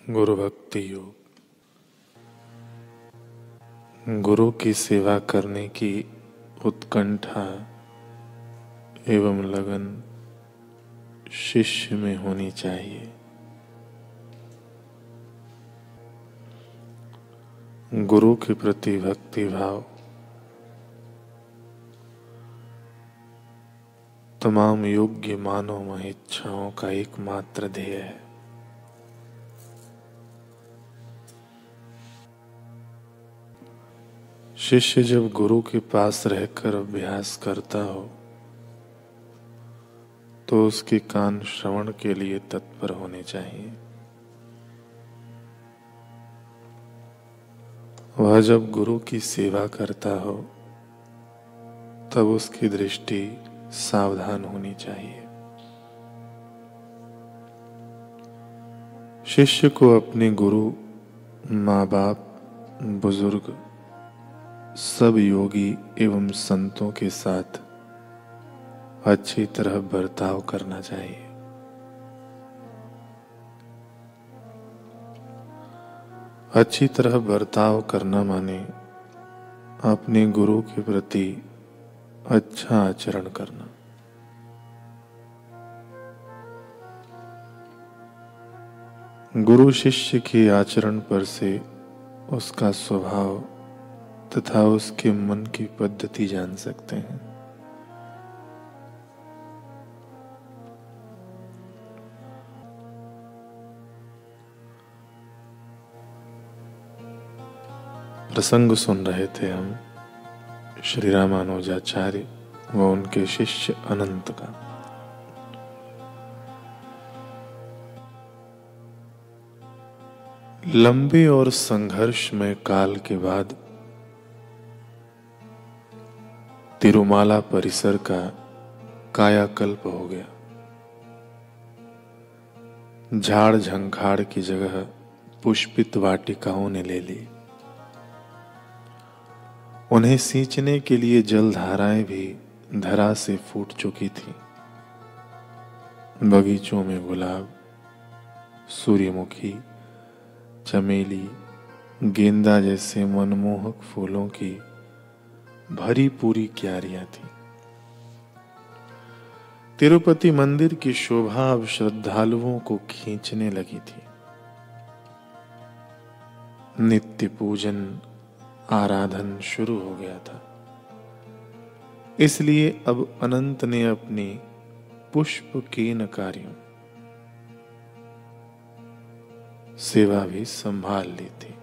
गुरु भक्ति योग। गुरु की सेवा करने की उत्कंठा एवं लगन शिष्य में होनी चाहिए। गुरु के प्रति भक्ति भाव तमाम योग्य मानव महेच्छाओं का एकमात्र ध्येय है। शिष्य जब गुरु के पास रहकर अभ्यास करता हो तो उसके कान श्रवण के लिए तत्पर होने चाहिए। वह जब गुरु की सेवा करता हो तब उसकी दृष्टि सावधान होनी चाहिए। शिष्य को अपने गुरु, माँ बाप, बुजुर्ग, सब योगी एवं संतों के साथ अच्छी तरह बर्ताव करना चाहिए। अच्छी तरह बर्ताव करना माने अपने गुरु के प्रति अच्छा आचरण करना। गुरु शिष्य के आचरण पर से उसका स्वभाव तथा उसके मन की पद्धति जान सकते हैं। प्रसंग सुन रहे थे हम श्री रामानुजाचार्य व उनके शिष्य अनंत का। लंबे और संघर्षमय काल के बाद तिरुमाला परिसर का कायाकल्प हो गया। झाड़ झंखाड़ की जगह पुष्पित वाटिकाओं ने ले ली। उन्हें सींचने के लिए जलधाराएं भी धरा से फूट चुकी थी। बगीचों में गुलाब, सूर्यमुखी, चमेली, गेंदा जैसे मनमोहक फूलों की भरी पूरी क्यारियां थी। तिरुपति मंदिर की शोभा अब श्रद्धालुओं को खींचने लगी थी। नित्य पूजन आराधन शुरू हो गया था। इसलिए अब अनंत ने अपनी पुष्प कीन कार्यों सेवा भी संभाल ली थी,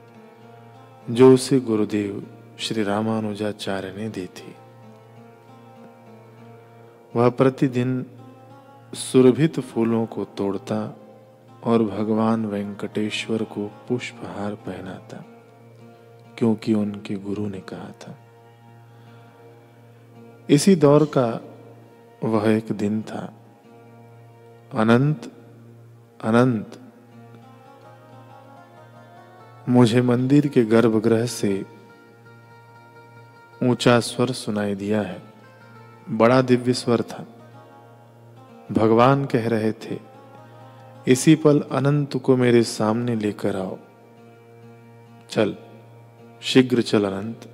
जो उसे गुरुदेव श्री रामानुजाचार्य ने दी थी। वह प्रतिदिन सुरभित फूलों को तोड़ता और भगवान वेंकटेश्वर को पुष्पहार पहनाता, क्योंकि उनके गुरु ने कहा था। इसी दौर का वह एक दिन था। अनंत अनंत, मुझे मंदिर के गर्भगृह से ऊंचा स्वर सुनाई दिया है। बड़ा दिव्य स्वर था। भगवान कह रहे थे, इसी पल अनंत को मेरे सामने लेकर आओ। चल, शीघ्र चल अनंत।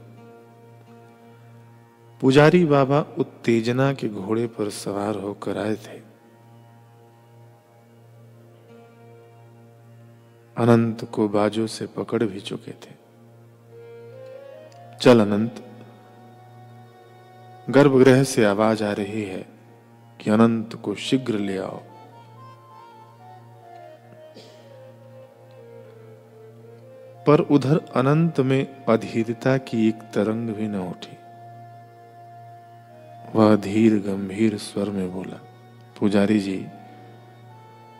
पुजारी बाबा उत्तेजना के घोड़े पर सवार होकर आए थे। अनंत को बाजों से पकड़ भी चुके थे। चल अनंत। गर्भगृह से आवाज आ रही है कि अनंत को शीघ्र ले आओ। पर उधर अनंत में अधीरता की एक तरंग भी न उठी। वह धीर गंभीर स्वर में बोला, पुजारी जी,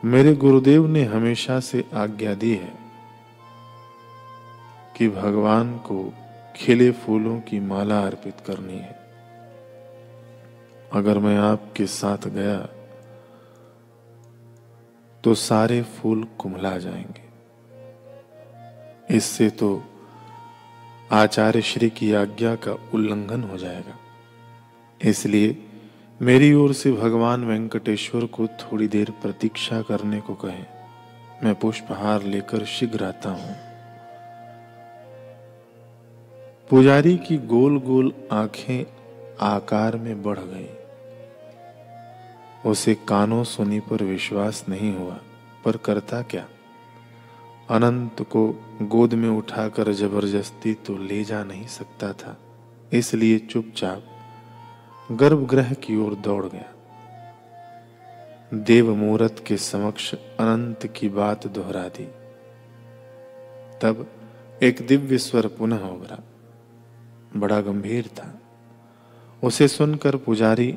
मेरे गुरुदेव ने हमेशा से आज्ञा दी है कि भगवान को खिले फूलों की माला अर्पित करनी है। अगर मैं आपके साथ गया तो सारे फूल कुम्हला जाएंगे। इससे तो आचार्य श्री की आज्ञा का उल्लंघन हो जाएगा। इसलिए मेरी ओर से भगवान वेंकटेश्वर को थोड़ी देर प्रतीक्षा करने को कहें। मैं पुष्पहार लेकर शीघ्र आता हूं। पुजारी की गोल गोल आंखें आकार में बढ़ गई। उसे कानों सुनी पर विश्वास नहीं हुआ, पर करता क्या। अनंत को गोद में उठाकर जबरदस्ती तो ले जा नहीं सकता था, इसलिए चुपचाप गर्भगृह की ओर दौड़ गया। देव मूरत के समक्ष अनंत की बात दोहरा दी। तब एक दिव्य स्वर पुनः उभरा, बड़ा गंभीर था। उसे सुनकर पुजारी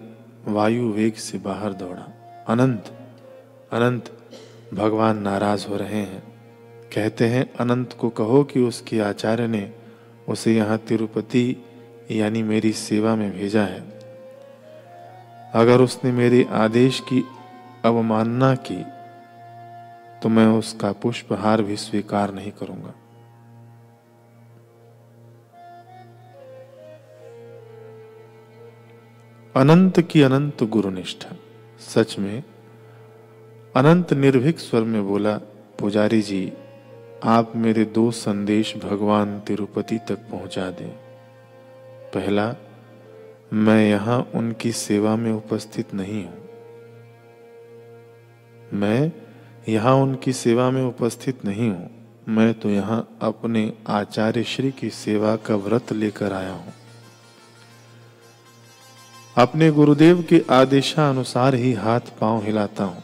वायु वेग से बाहर दौड़ा। अनंत, अनंत, भगवान नाराज हो रहे हैं। कहते हैं अनंत को कहो कि उसके आचार्य ने उसे यहाँ तिरुपति यानी मेरी सेवा में भेजा है। अगर उसने मेरे आदेश की अवमानना की तो मैं उसका पुष्पहार भी स्वीकार नहीं करूंगा। अनंत की अनंत गुरुनिष्ठा। सच में अनंत निर्भीक स्वर में बोला, पुजारी जी, आप मेरे 2 संदेश भगवान तिरुपति तक पहुंचा दें। पहला, मैं यहां उनकी सेवा में उपस्थित नहीं हूं। मैं यहां उनकी सेवा में उपस्थित नहीं हूं। मैं तो यहां अपने आचार्य श्री की सेवा का व्रत लेकर आया हूं। अपने गुरुदेव के आदेशानुसार ही हाथ पांव हिलाता हूं।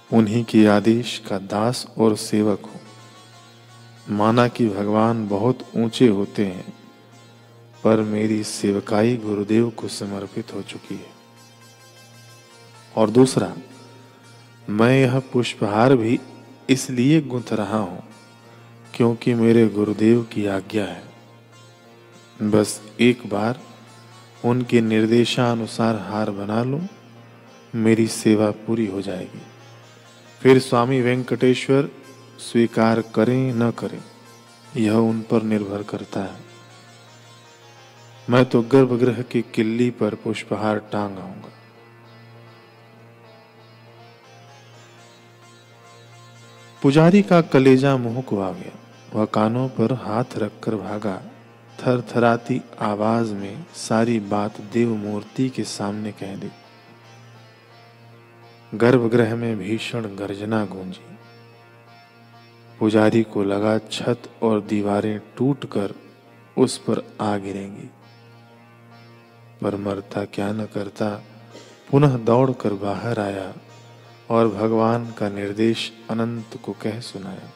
उन्हीं के आदेश का दास और सेवक हूं। माना कि भगवान बहुत ऊंचे होते हैं, पर मेरी सेवकाई गुरुदेव को समर्पित हो चुकी है। और दूसरा, मैं यह पुष्पहार भी इसलिए गूंथ रहा हूं क्योंकि मेरे गुरुदेव की आज्ञा है। बस एक बार उनके निर्देशानुसार हार बना लो, मेरी सेवा पूरी हो जाएगी। फिर स्वामी वेंकटेश्वर स्वीकार करें न करें, यह उन पर निर्भर करता है। मैं तो गर्भगृह की किल्ली पर पुष्पहार टांग आऊंगा। पुजारी का कलेजा मुंह को आ गया। वह कानों पर हाथ रखकर भागा। थरथराती आवाज में सारी बात देव मूर्ति के सामने कह दी। गर्भगृह में भीषण गर्जना गूंजी। पुजारी को लगा छत और दीवारें टूटकर उस पर आ गिरेंगी, पर मरता क्या न करता, पुनः दौड़कर बाहर आया और भगवान का निर्देश अनंत को कह सुनाया।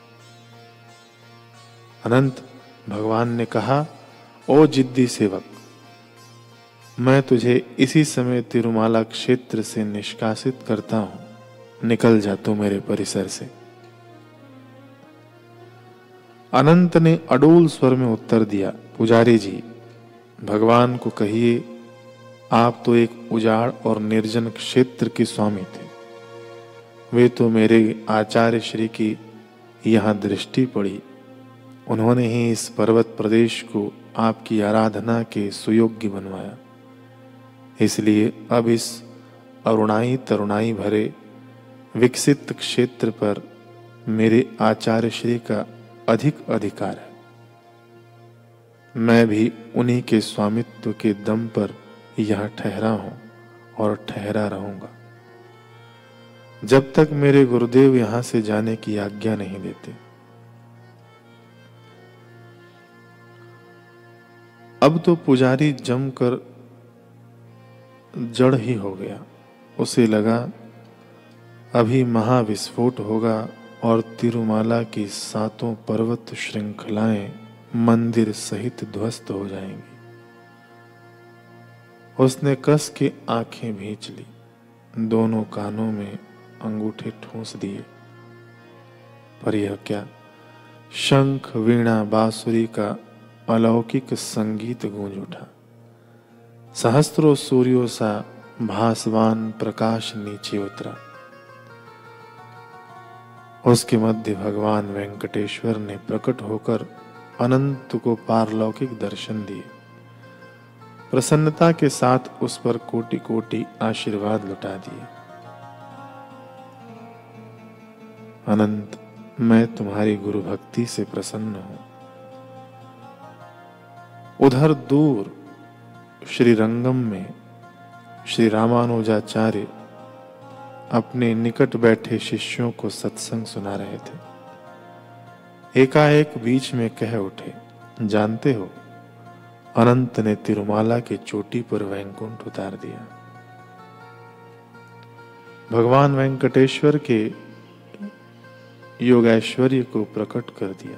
अनंत, भगवान ने कहा, ओ जिद्दी सेवक, मैं तुझे इसी समय तिरुमाला क्षेत्र से निष्कासित करता हूं। निकल जा तू मेरे परिसर से। अनंत ने अडोल स्वर में उत्तर दिया, पुजारी जी, भगवान को कहिए आप तो एक उजाड़ और निर्जन क्षेत्र के स्वामी थे। वे तो मेरे आचार्य श्री की यहाँ दृष्टि पड़ी। उन्होंने ही इस पर्वत प्रदेश को आपकी आराधना के सुयोग्य बनवाया। इसलिए अब इस अरुणाई तरुणाई भरे विकसित क्षेत्र पर मेरे आचार्य श्री का अधिक अधिकार है। मैं भी उन्हीं के स्वामित्व के दम पर यहाँ ठहरा हूं और ठहरा रहूंगा, जब तक मेरे गुरुदेव यहां से जाने की आज्ञा नहीं देते। अब तो पुजारी जमकर जड़ ही हो गया। उसे लगा अभी महाविस्फोट होगा और तिरुमाला की 7 पर्वत श्रृंखलाएं मंदिर सहित ध्वस्त हो जाएंगी। उसने कस के आंखें भींच ली, दोनों कानों में अंगूठे ठूंस दिए, पर यह क्या, शंख वीणा बांसुरी का अलौकिक संगीत गूंज उठा। सहस्त्रों सूर्यों सा भासवान प्रकाश नीचे उतरा। उसके मध्य भगवान वेंकटेश्वर ने प्रकट होकर अनंत को पारलौकिक दर्शन दिए। प्रसन्नता के साथ उस पर कोटि कोटि आशीर्वाद लुटा दिए। अनंत मैं तुम्हारी गुरु भक्ति से प्रसन्न हूं। उधर दूर श्री रंगम में श्री रामानुजाचार्य अपने निकट बैठे शिष्यों को सत्संग सुना रहे थे। एकाएक बीच में कह उठे, जानते हो, अनंत ने तिरुमाला के चोटी पर वैकुंठ उतार दिया। भगवान वेंकटेश्वर के योगैश्वर्य को प्रकट कर दिया।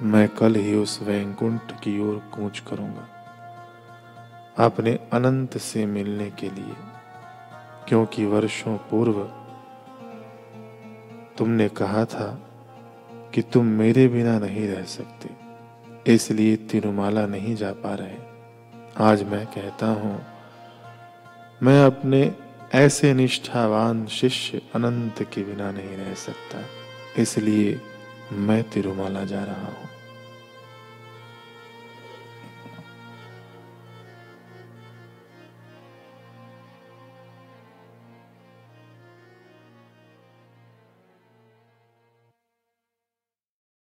मैं कल ही उस वैकुंठ की ओर कूच करूंगा अपने अनंत से मिलने के लिए, क्योंकि वर्षों पूर्व तुमने कहा था कि तुम मेरे बिना नहीं रह सकते, इसलिए तिरुमाला नहीं जा पा रहे। आज मैं कहता हूं, मैं अपने ऐसे निष्ठावान शिष्य अनंत के बिना नहीं रह सकता, इसलिए मैं तिरुमाला जा रहा हूं।